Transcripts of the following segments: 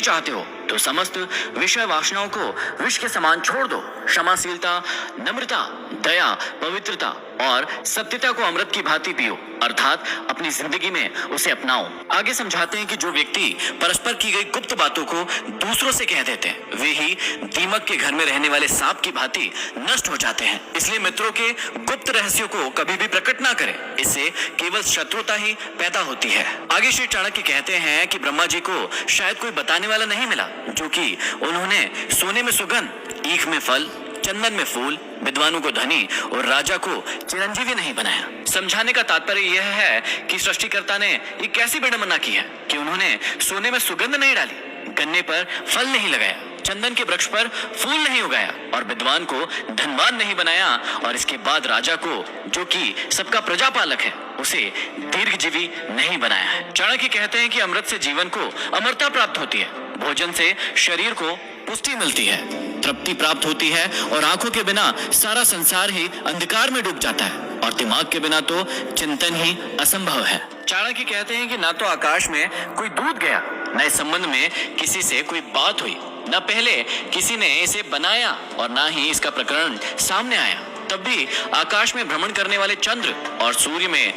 चाहते हो तो समस्त विषय वासनाओं को विष के समान छोड़ दो। क्षमाशीलता, नम्रता, दया, पवित्रता और सत्यता को अमृत की भांति पियो, अर्थात अपनी जिंदगी में उसे अपनाओ। आगे समझाते हैं कि जो व्यक्ति परस्पर की गई गुप्त बातों को दूसरों से कह देते हैं वे ही दीमक के घर में रहने वाले सांप की भांति नष्ट हो जाते हैं। इसलिए मित्रों के गुप्त रहस्यों को कभी भी प्रकट ना करें, इससे केवल शत्रुता ही पैदा होती है। आगे श्री चाणक्य कहते हैं कि ब्रह्मा जी को शायद कोई बताने वाला नहीं मिला, जो कि उन्होंने सोने में सुगंध, ईख में फल, चंदन में फूल, विद्वानों को धनी और राजा को चिरंजीवी नहीं बनाया। समझाने का तात्पर्य यह है कि सृष्टिकर्ता ने ये कैसी विडंबना की है कि उन्होंने सोने में सुगंध नहीं डाली, गन्ने पर फल नहीं लगाया, चंदन के वृक्ष पर फूल नहीं उगाया और विद्वान को धनवान नहीं बनाया, और इसके बाद राजा को, जो कि सबका प्रजापालक है, उसे दीर्घजीवी नहीं बनाया है। चाणक्य कहते हैं कि अमृत से जीवन को अमरता प्राप्त होती है, भोजन से शरीर को पुष्टि मिलती है, तृप्ति प्राप्त होती है और आंखों के बिना सारा संसार ही अंधकार में डूब जाता है और दिमाग के बिना तो चिंतन ही असंभव है। चाणक्य कहते हैं कि ना तो आकाश में कोई दूत गया, न इस संबंध में किसी से कोई बात हुई, न पहले किसी ने इसे बनाया और ना ही इसका प्रकरण सामने आया। तब भी आकाश में भ्रमण करने वाले चंद्र और सूर्य में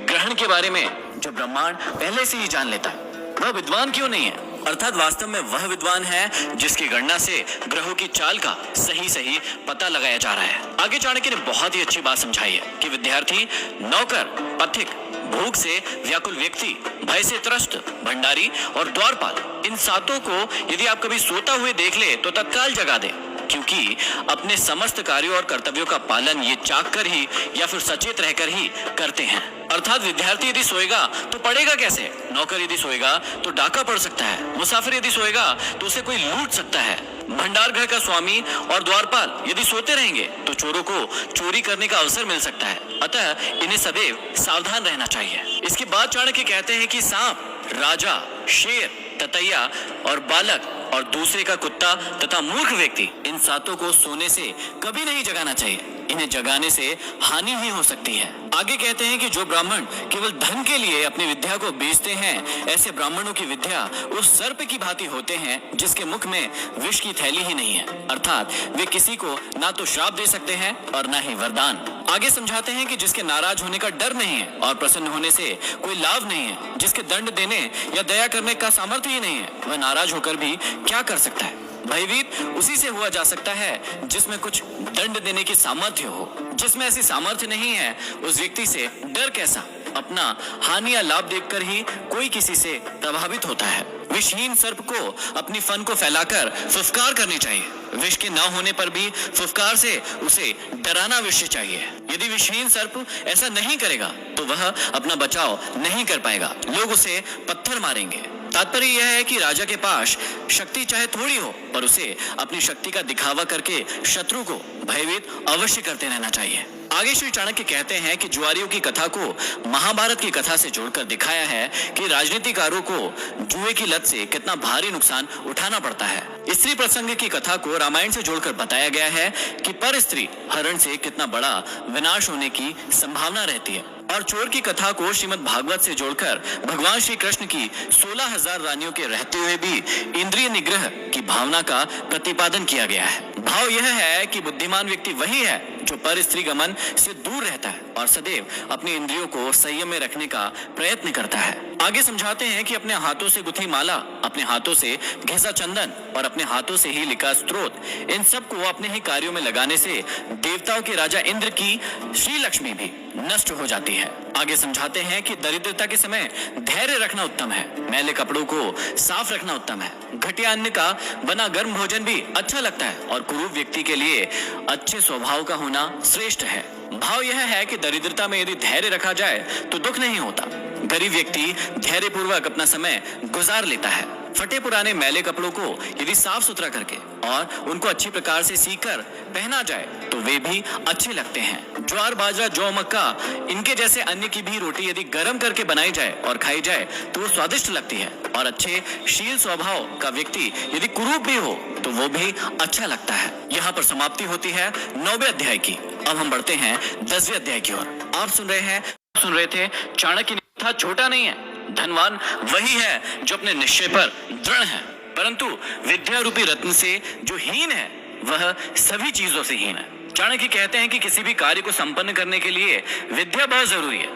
ग्रहण के बारे में जो ब्रह्मांड पहले से ही जान लेता है, वह विद्वान क्यों नहीं है? अर्थात वास्तव में वह विद्वान है जिसकी गणना से ग्रहों की चाल का सही पता लगाया जा रहा है। आगे चाणक्य ने बहुत ही अच्छी बात समझाई है कि विद्यार्थी, नौकर, पथिक, भूख से व्याकुल व्यक्ति, भय से त्रस्त भंडारी और द्वारपाल, इन सातों को यदि आप कभी सोता हुए देख ले तो तत्काल जगा दे, क्योंकि अपने समस्त कार्यों और कर्तव्यों का पालन ये चाक कर ही या फिर सचेत रहकर ही करते हैं। अर्थात विद्यार्थी यदि सोएगा तो पढ़ेगा कैसे, नौकर यदि सोएगा तो डाका पड़ सकता है, मुसाफिर यदि सोएगा तो उसे कोई लूट सकता है, भंडार घर का स्वामी और द्वारपाल यदि सोते रहेंगे तो चोरों को चोरी करने का अवसर मिल सकता है। अतः इन्हें सदैव सावधान रहना चाहिए। इसके बाद चाणक्य कहते हैं कि सांप, राजा, शेर, ततैया और बालक और दूसरे का कुत्ता तथा मूर्ख व्यक्ति, इन सातों को सोने से कभी नहीं जगाना चाहिए, इन्हें जगाने से हानि ही हो सकती है। आगे कहते हैं कि जो ब्राह्मण केवल धन के लिए अपनी विद्या को बेचते हैं, ऐसे ब्राह्मणों की विद्या उस सर्प की भांति होते हैं जिसके मुख में विष की थैली ही नहीं है, अर्थात वे किसी को ना तो श्राप दे सकते हैं और ना ही वरदान। आगे समझाते हैं कि जिसके नाराज होने का डर नहीं है और प्रसन्न होने से कोई लाभ नहीं है, जिसके दंड देने या दया करने का सामर्थ्य ही नहीं है, वह नाराज होकर भी क्या कर सकता है? भयभीत उसी से हुआ जा सकता है जिसमें कुछ दंड देने की सामर्थ्य हो। जिसमें ऐसी सामर्थ्य नहीं है उस व्यक्ति से डर कैसा? अपना हानि या लाभ देखकर ही कोई किसी से प्रभावित होता है। विषहीन सर्प को अपनी फन को फैलाकर फुफकार करनी चाहिए। विष के न होने पर भी फुफकार से उसे डराना अवश्य चाहिए। यदि विषहीन सर्प ऐसा नहीं करेगा तो वह अपना बचाव नहीं कर पाएगा, लोग उसे पत्थर मारेंगे। तात्पर्य यह है कि राजा के पास शक्ति चाहे थोड़ी हो पर उसे अपनी शक्ति का दिखावा करके शत्रु को भयभीत अवश्य करते रहना चाहिए। आगे श्री चाणक्य कहते हैं कि जुआरियों की कथा को महाभारत की कथा से जोड़कर दिखाया है कि राजनीतिकारों को जुए की लत से कितना भारी नुकसान उठाना पड़ता है। स्त्री प्रसंग की कथा को रामायण से जोड़कर बताया गया है कि पर स्त्री हरण से कितना बड़ा विनाश होने की संभावना रहती है, और चोर की कथा को श्रीमद् भागवत से जोड़कर भगवान श्री कृष्ण की 16,000 रानियों के रहते हुए भी इंद्रिय निग्रह की भावना का प्रतिपादन किया गया है। भाव यह है कि बुद्धिमान व्यक्ति वही है जो पर स्त्री गमन से दूर रहता है और सदैव अपनी इंद्रियों को संयम में रखने का प्रयत्न करता है। आगे समझाते हैं कि अपने हाथों से गुथी माला, अपने हाथों से घिसा चंदन और अपने हाथों से ही लिखा स्तोत्र, इन सब को अपने ही कार्यों में लगाने से देवताओं के राजा इंद्र की श्री लक्ष्मी भी नष्ट हो जाती है। आगे समझाते हैं कि दरिद्रता के समय धैर्य रखना उत्तम है, मैले कपड़ों को साफ रखना उत्तम है, घटिया अन्न का बना गर्म भोजन भी अच्छा लगता है और कुरूप व्यक्ति के लिए अच्छे स्वभाव का होना श्रेष्ठ है। भाव यह है कि दरिद्रता में यदि धैर्य रखा जाए तो दुख नहीं होता। गरीब व्यक्ति धैर्य पूर्वक अपना समय गुजार लेता है। फटे पुराने मैले कपड़ों को यदि साफ सुथरा करके और उनको अच्छी प्रकार से सीकर पहना जाए तो वे भी अच्छे लगते हैं। ज्वार, बाजरा, जौ, मक्का, इनके जैसे अन्य की भी रोटी यदि गर्म करके बनाई जाए और खाई जाए तो वो स्वादिष्ट लगती है, और अच्छे शील स्वभाव का व्यक्ति यदि कुरूप भी हो तो वो भी अच्छा लगता है। यहाँ पर समाप्ति होती है 9वें अध्याय की। अब हम बढ़ते हैं 10वें अध्याय की ओर। आप सुन रहे थे चाणक्य था छोटा नहीं है, धनवान वही है जो अपने निश्चय पर दृढ़ है, परंतु विद्या रूपी रत्न से जो हीन है वह सभी चीजों से हीन है। चाणक्य कहते हैं कि किसी भी कार्य को संपन्न करने के लिए विद्या बहुत जरूरी है,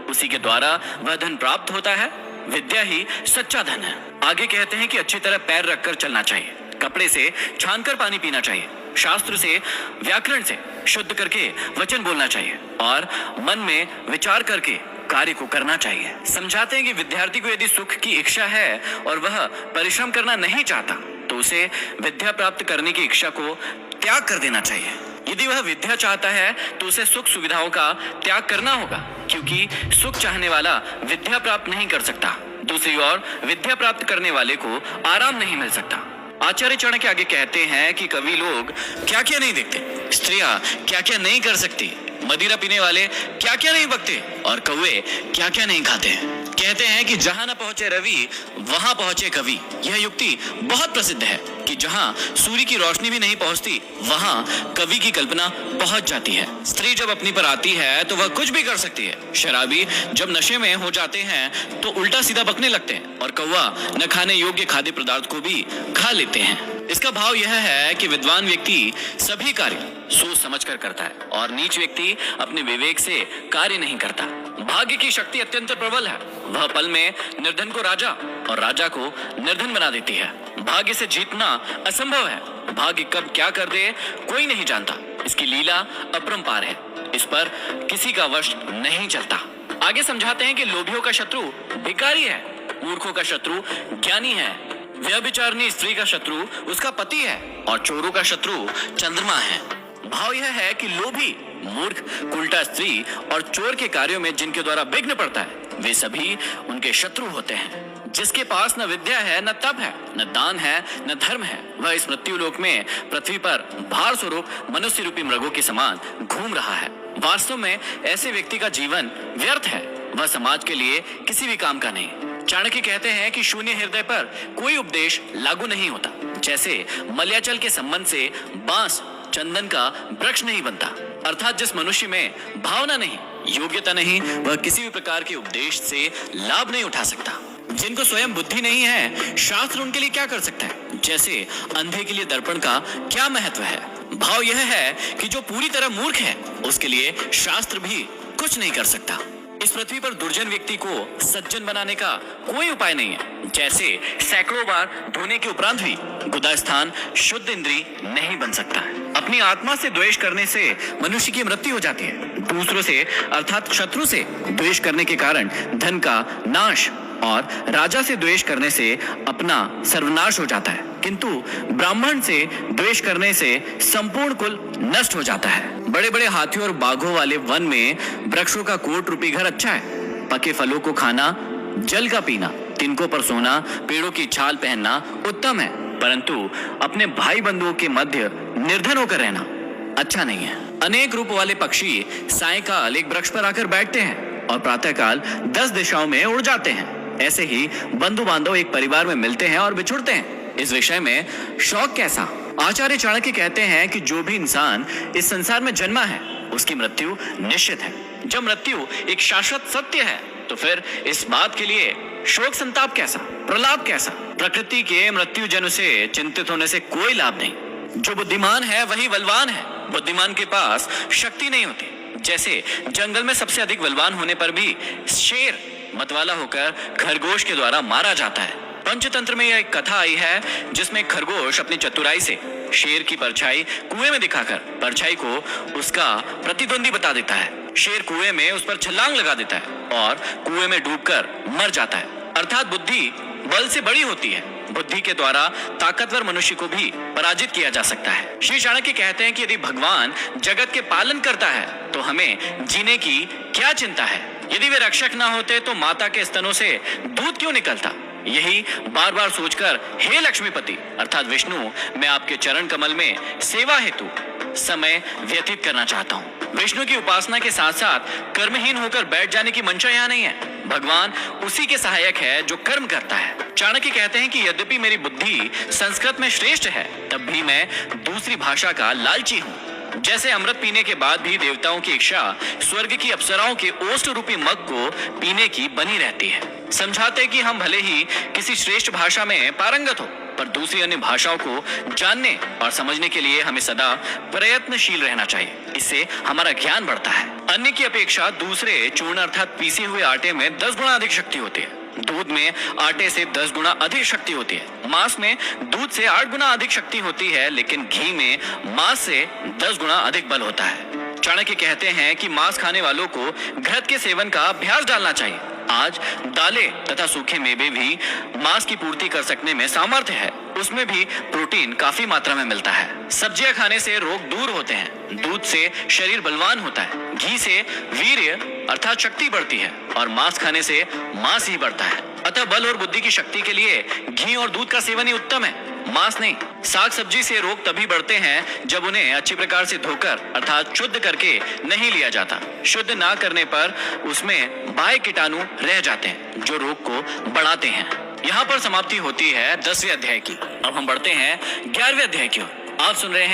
उसी के द्वारा वह धन प्राप्त होता है। विद्या ही सच्चा धन है। आगे कहते हैं कि अच्छी तरह पैर रखकर चलना चाहिए, कपड़े से छानकर पानी पीना चाहिए, शास्त्र से व्याकरण से शुद्ध करके वचन बोलना चाहिए और मन में विचार करके कार्य को करना चाहिए। समझाते हैं कि विद्यार्थी को यदि सुख की इच्छा है और वह परिश्रम करना नहीं चाहता तो उसे विद्या प्राप्त करने की इच्छा को त्याग कर देना चाहिए। यदि वह विद्या चाहता है तो उसे सुख सुविधाओं का त्याग करना होगा, क्योंकि सुख चाहने वाला विद्या प्राप्त नहीं कर सकता। दूसरी ओर विद्या प्राप्त करने वाले को आराम नहीं मिल सकता। आचार्य चाणक्य आगे कहते हैं कि कवि लोग क्या क्या नहीं देखते, स्त्रियां क्या क्या नहीं कर सकती, मदिरा पीने वाले क्या क्या नहीं बकते और कौवे क्या क्या नहीं खाते। कहते हैं कि जहां न पहुंचे रवि वहां पहुंचे कवि। यह युक्ति बहुत प्रसिद्ध है कि जहां सूर्य की रोशनी भी नहीं पहुंचती वहां कवि की कल्पना पहुंच जाती है। स्त्री जब अपनी पर आती है तो वह कुछ भी कर सकती है। शराबी जब नशे में हो जाते हैं तो उल्टा सीधा बकने लगते हैं और कौवा न खाने योग्य खाद्य पदार्थ को भी खा लेते हैं। इसका भाव यह है कि विद्वान व्यक्ति सभी कार्य सोच समझ कर करता है और नीच व्यक्ति अपने विवेक से कार्य नहीं करता। भाग्य की शक्ति अत्यंत प्रबल है, वह पल में निर्धन को राजा और राजा को निर्धन बना देती है। भाग्य से जीतना असंभव है, भाग्य कब क्या कर दे कोई नहीं जानता। इसकी लीला अपरंपार है, इस पर किसी का वश नहीं चलता। आगे समझाते हैं कि लोभियों का शत्रु भिखारी है, मूर्खों का शत्रु ज्ञानी है, व्यभिचारिणी स्त्री का शत्रु उसका पति है और चोरों का शत्रु चंद्रमा है। भाव यह है कि लोभी, मूर्ख, उल्टा स्त्री और चोर के कार्यों में जिनके द्वारा विघ्न पड़ता है वे सभी उनके शत्रु होते हैं। जिसके पास न विद्या है, न तप है, न दान है, न धर्म है, वह इस मृत्यु लोक में पृथ्वी पर भार स्वरूप मनुष्य रूपी मृगों के समान घूम रहा है। वास्तव में ऐसे व्यक्ति का जीवन व्यर्थ है, वह समाज के लिए किसी भी काम का नहीं। चाणक्य कहते हैं कि शून्य हृदय पर कोई उपदेश लागू नहीं होता। जैसे मलयाचल के संबंध से बांस चंदन का वृक्ष नहीं बनता, अर्थात जिस मनुष्य में भावना नहीं, योग्यता नहीं, वह किसी भी प्रकार के उपदेश से लाभ नहीं उठा सकता। जिनको स्वयं बुद्धि नहीं है, शास्त्र उनके लिए क्या कर सकता है। जैसे अंधे के लिए दर्पण का क्या महत्व है। भाव यह है कि जो पूरी तरह मूर्ख है उसके लिए शास्त्र भी कुछ नहीं कर सकता। इस पृथ्वी पर दुर्जन व्यक्ति को सज्जन बनाने का कोई उपाय नहीं है। जैसे सैकड़ों बार धोने के उपरांत भी गुदा स्थान शुद्ध इंद्री नहीं बन सकता है। अपनी आत्मा से द्वेष करने से मनुष्य की मृत्यु हो जाती है। दूसरों से अर्थात शत्रु से द्वेष करने के कारण धन का नाश और राजा से द्वेष करने से अपना सर्वनाश हो जाता है, किंतु ब्राह्मण से द्वेष करने से संपूर्ण कुल नष्ट हो जाता है। बड़े बड़े हाथियों और बाघों वाले वन में वृक्षों का कोट रूपी घर अच्छा है। पके फलों को खाना, जल का पीना, तिनकों पर सोना, पेड़ों की छाल पहनना उत्तम है, परंतु अपने भाई बंधुओं के मध्य निर्धन होकर रहना अच्छा नहीं है। अनेक रूप वाले पक्षी सायंकाल एक वृक्ष पर आकर बैठते हैं और प्रातःकाल 10 दिशाओं में उड़ जाते हैं। ऐसे ही बंधु बांधव एक परिवार में मिलते हैं और बिछुड़ते हैं। इस विषय में शौक कैसा। आचार्य चाणक्य कहते हैं कि जो भी इंसान इस संसार में जन्मा है उसकी मृत्यु निश्चित है। जब मृत्यु एक शाश्वत सत्य है तो फिर इस बात के लिए शोक संताप कैसा, प्रलाप कैसा। प्रकृति के मृत्यु जन से चिंतित होने से कोई लाभ नहीं। जो बुद्धिमान है वही बलवान है। बुद्धिमान के पास शक्ति नहीं होती। जैसे जंगल में सबसे अधिक बलवान होने पर भी शेर मतवाला होकर खरगोश के द्वारा मारा जाता है। पंचतंत्र में यह एक कथा आई है जिसमें खरगोश अपनी चतुराई से शेर की परछाई कुएं में दिखाकर परछाई को उसका प्रतिद्वंदी बता देता है। शेर कुएं में उस पर छलांग लगा देता है और कुएं में डूबकर मर जाता है। अर्थात बुद्धि बल से बड़ी होती है। बुद्धि के द्वारा ताकतवर मनुष्य को भी पराजित किया जा सकता है। श्री चाणक्य कहते हैं कि यदि भगवान जगत के पालन करता है तो हमें जीने की क्या चिंता है। यदि वे रक्षक ना होते तो माता के स्तनों से दूध क्यों निकलता। यही बार बार सोचकर हे लक्ष्मीपति अर्थात विष्णु, मैं आपके चरण कमल में सेवा हेतु समय व्यतीत करना चाहता हूँ। विष्णु की उपासना के साथ साथ कर्महीन होकर बैठ जाने की मंशा यहाँ नहीं है। भगवान उसी के सहायक है जो कर्म करता है। चाणक्य कहते हैं कि यद्यपि मेरी बुद्धि संस्कृत में श्रेष्ठ है तब भी मैं दूसरी भाषा का लालची हूँ। जैसे अमृत पीने के बाद भी देवताओं की इच्छा स्वर्ग की अप्सराओं के ओष्ठ रूपी मग को पीने की बनी रहती है। समझाते कि हम भले ही किसी श्रेष्ठ भाषा में पारंगत हो पर दूसरी अन्य भाषाओं को जानने और समझने के लिए हमें सदा प्रयत्नशील रहना चाहिए। इससे हमारा ज्ञान बढ़ता है। अन्य की अपेक्षा दूसरे चूर्ण अर्थात पीसे हुए आटे में 10 गुना अधिक शक्ति होती है। दूध में आटे से 10 गुना अधिक शक्ति होती है। मांस में दूध से 8 गुना अधिक शक्ति होती है, लेकिन घी में मांस से 10 गुना अधिक बल होता है। चाणक्य कहते हैं कि मांस खाने वालों को घृत के सेवन का अभ्यास डालना चाहिए। आज दालें तथा सूखे मेवे भी मांस की पूर्ति कर सकने में सामर्थ्य है। उसमें भी प्रोटीन काफी मात्रा में मिलता है। सब्जियां खाने से रोग दूर होते हैं। दूध से शरीर बलवान होता है। घी से वीर्य अर्थात शक्ति बढ़ती है और मांस खाने से मांस ही बढ़ता है। अतः बल और बुद्धि की शक्ति के लिए घी और दूध का सेवन ही उत्तम है, मांस नहीं। साग सब्जी से रोग तभी बढ़ते हैं जब उन्हें अच्छी प्रकार से धोकर अर्थात शुद्ध करके नहीं लिया जाता। शुद्ध ना करने पर उसमें बाह्य कीटाणु रह जाते हैं जो रोग को बढ़ाते हैं। यहाँ पर समाप्ति होती है 10वें अध्याय की। अब हम बढ़ते हैं 11वें अध्याय की ओर। आप सुन रहे हैं